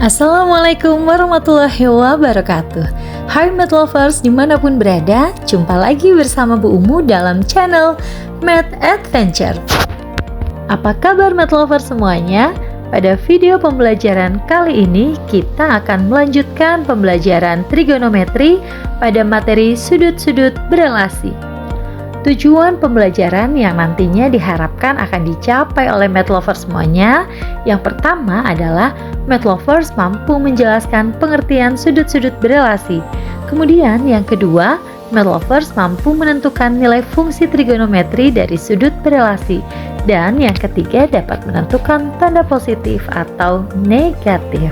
Assalamualaikum warahmatullahi wabarakatuh. Hai Math Lovers dimanapun berada, jumpa lagi bersama Bu Umu dalam channel Math Adventure. Apa kabar Math Lovers semuanya? Pada video pembelajaran kali ini kita akan melanjutkan pembelajaran trigonometri pada materi sudut-sudut berelasi. Tujuan pembelajaran yang nantinya diharapkan akan dicapai oleh Math Lovers semuanya. Yang pertama adalah Math Lovers mampu menjelaskan pengertian sudut-sudut berelasi. Kemudian yang kedua, Math Lovers mampu menentukan nilai fungsi trigonometri dari sudut berelasi. Dan yang ketiga dapat menentukan tanda positif atau negatif.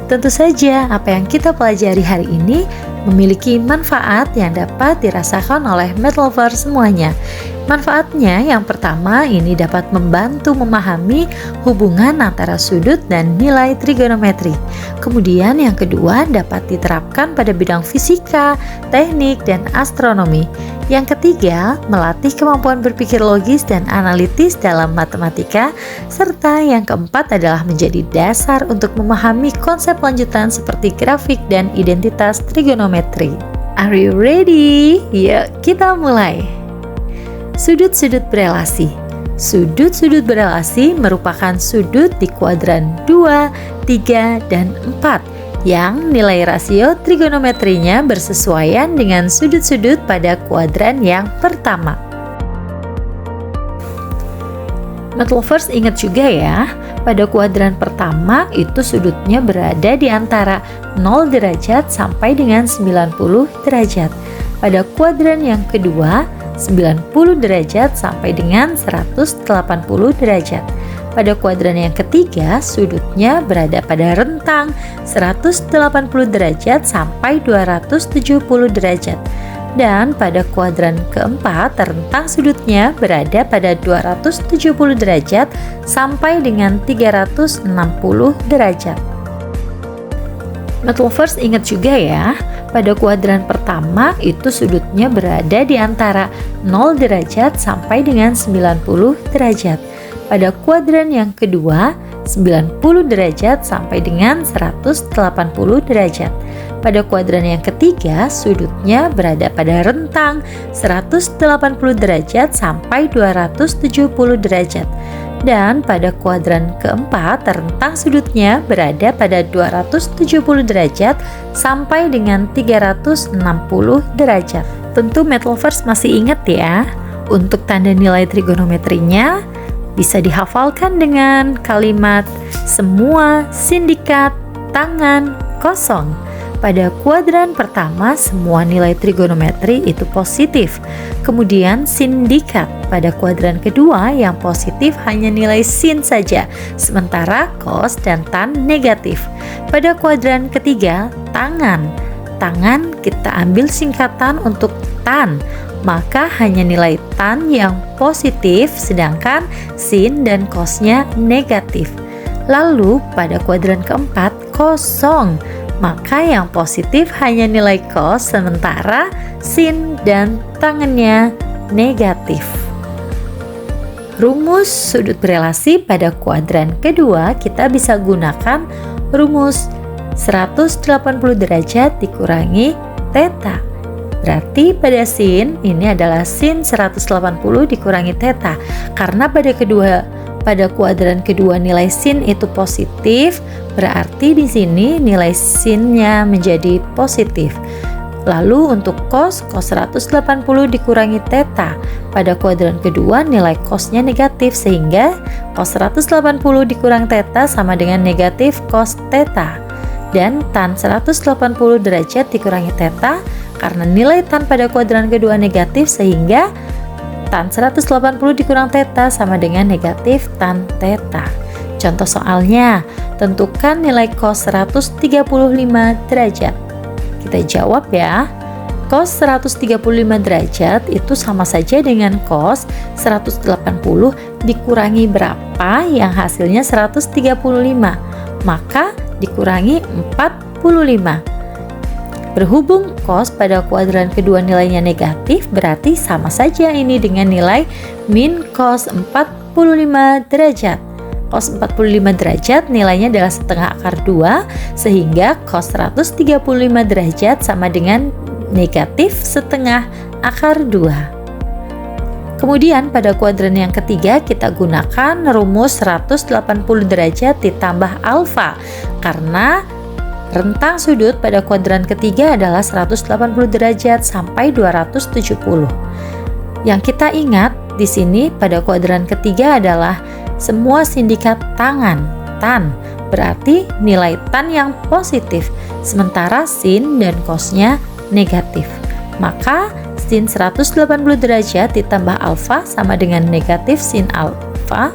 Tentu saja apa yang kita pelajari hari ini memiliki manfaat yang dapat dirasakan oleh Math Lovers semuanya. Manfaatnya yang pertama ini dapat membantu memahami hubungan antara sudut dan nilai trigonometri. Kemudian yang kedua dapat diterapkan pada bidang fisika, teknik, dan astronomi. Yang ketiga, melatih kemampuan berpikir logis dan analitis dalam matematika. Serta yang keempat adalah menjadi dasar untuk memahami konsep lanjutan seperti grafik dan identitas trigonometri. Are you ready? Yuk kita mulai. Sudut-sudut berelasi. Sudut-sudut berelasi merupakan sudut di kuadran 2, 3, dan 4 yang nilai rasio trigonometrinya bersesuaian dengan sudut-sudut pada kuadran yang pertama. Math Lovers ingat juga ya, pada kuadran pertama itu sudutnya berada di antara 0 derajat sampai dengan 90 derajat. Pada kuadran yang kedua, 90 derajat sampai dengan 180 derajat. Pada kuadran yang ketiga, sudutnya berada pada rentang 180 derajat sampai 270 derajat. Dan pada kuadran keempat, rentang sudutnya berada pada 270 derajat sampai dengan 360 derajat. Math Lovers ingat juga ya, pada kuadran pertama itu sudutnya berada di antara 0 derajat sampai dengan 90 derajat. Pada kuadran yang kedua, 90 derajat sampai dengan 180 derajat. Pada kuadran yang ketiga, sudutnya berada pada rentang 180 derajat sampai 270 derajat. Dan pada kuadran keempat, rentang sudutnya berada pada 270 derajat sampai dengan 360 derajat. Tentu Math Lovers masih ingat ya, untuk tanda nilai trigonometrinya bisa dihafalkan dengan kalimat semua sindikat tangan kosong. Pada kuadran pertama, semua nilai trigonometri itu positif. Kemudian sindikat pada kuadran kedua yang positif hanya nilai sin saja, sementara cos dan tan negatif. Pada kuadran ketiga, tangan. Tangan kita ambil singkatan untuk tan, maka hanya nilai tan yang positif, sedangkan sin dan cosnya negatif. Lalu pada kuadran keempat, kosong. Maka yang positif hanya nilai cos, sementara sin dan tangannya negatif. Rumus sudut berelasi pada kuadran kedua kita bisa gunakan rumus 180 derajat dikurangi theta. Berarti pada sin ini adalah sin 180 dikurangi theta. Karena pada kuadran kedua nilai sin itu positif, berarti di sini nilai sinnya menjadi positif. Lalu untuk cos 180 dikurangi theta. Pada kuadran kedua nilai cosnya negatif, sehingga cos 180 dikurang theta sama dengan negatif cos theta. Dan tan 180 derajat dikurangi theta, karena nilai tan pada kuadran kedua negatif, sehingga tan 180 dikurang theta sama dengan negatif tan theta. Contoh soalnya, tentukan nilai cos 135 derajat. Kita jawab ya. Cos 135 derajat itu sama saja dengan cos 180 dikurangi berapa yang hasilnya 135. Maka dikurangi 45. Berhubung cos pada kuadran kedua nilainya negatif, berarti sama saja ini dengan nilai min cos 45 derajat. cos 45 derajat nilainya adalah setengah akar 2, sehingga cos 135 derajat sama dengan negatif setengah akar 2. Kemudian pada kuadran yang ketiga kita gunakan rumus 180 derajat ditambah alfa, karena rentang sudut pada kuadran ketiga adalah 180 derajat sampai 270. Yang kita ingat di sini pada kuadran ketiga adalah semua sindikat tangan, tan, berarti nilai tan yang positif, sementara sin dan cosnya negatif. Maka sin 180 derajat ditambah alfa sama dengan negatif sin alfa,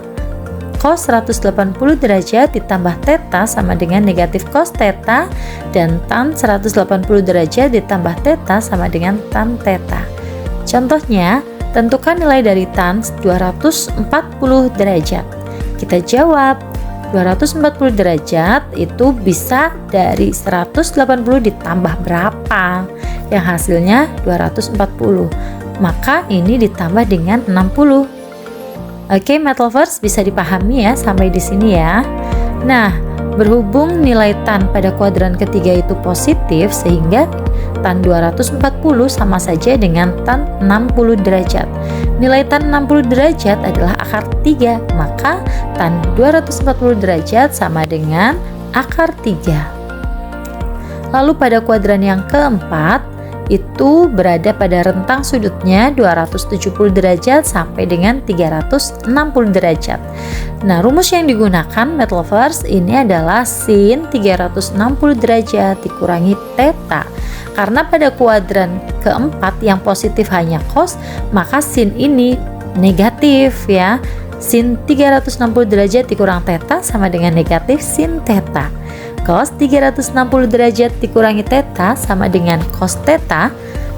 cos 180 derajat ditambah theta sama dengan negatif cos theta, dan tan 180 derajat ditambah theta sama dengan tan theta. Contohnya, tentukan nilai dari tan 240 derajat. Kita jawab, 240 derajat itu bisa dari 180 ditambah berapa? Yang hasilnya 240. Maka ini ditambah dengan 60. Oke, math lovers, bisa dipahami ya sampai di sini ya. Nah, berhubung nilai tan pada kuadran ketiga itu positif, sehingga tan 240 sama saja dengan tan 60 derajat. Nilai tan 60 derajat adalah akar 3, maka tan 240 derajat sama dengan akar 3. Lalu pada kuadran yang keempat, itu berada pada rentang sudutnya 270 derajat sampai dengan 360 derajat. Nah, rumus yang digunakan math lovers ini adalah sin 360 derajat dikurangi theta. Karena pada kuadran keempat yang positif hanya cos, maka sin ini negatif ya. Sin 360 derajat dikurang theta sama dengan negatif sin theta. Cos 360 derajat dikurangi theta sama dengan cos theta,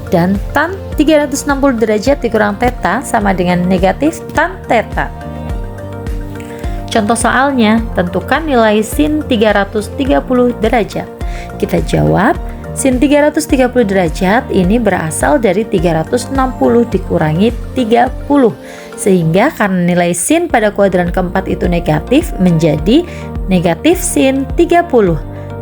dan tan 360 derajat dikurang theta sama dengan negatif tan theta. Contoh soalnya, tentukan nilai sin 330 derajat. Kita jawab, sin 330 derajat ini berasal dari 360 dikurangi 30. Sehingga karena nilai sin pada kuadran keempat itu negatif, menjadi negatif sin 30.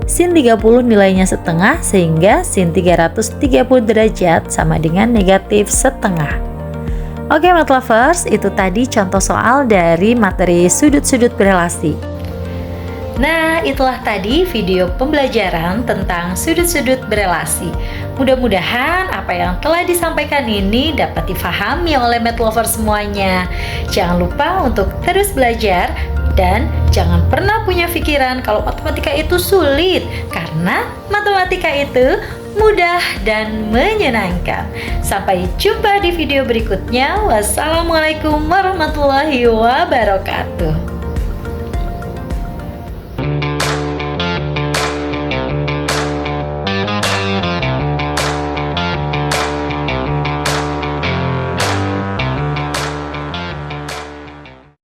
Sin 30 nilainya setengah, sehingga sin 330 derajat sama dengan negatif setengah. Oke math lovers, itu tadi contoh soal dari materi sudut-sudut berelasi. Nah, itulah tadi video pembelajaran tentang sudut-sudut berelasi. Mudah-mudahan apa yang telah disampaikan ini dapat difahami oleh math lovers semuanya. Jangan lupa untuk terus belajar dan jangan pernah punya pikiran kalau matematika itu sulit, karena matematika itu mudah dan menyenangkan. Sampai jumpa di video berikutnya. Wassalamualaikum warahmatullahi wabarakatuh.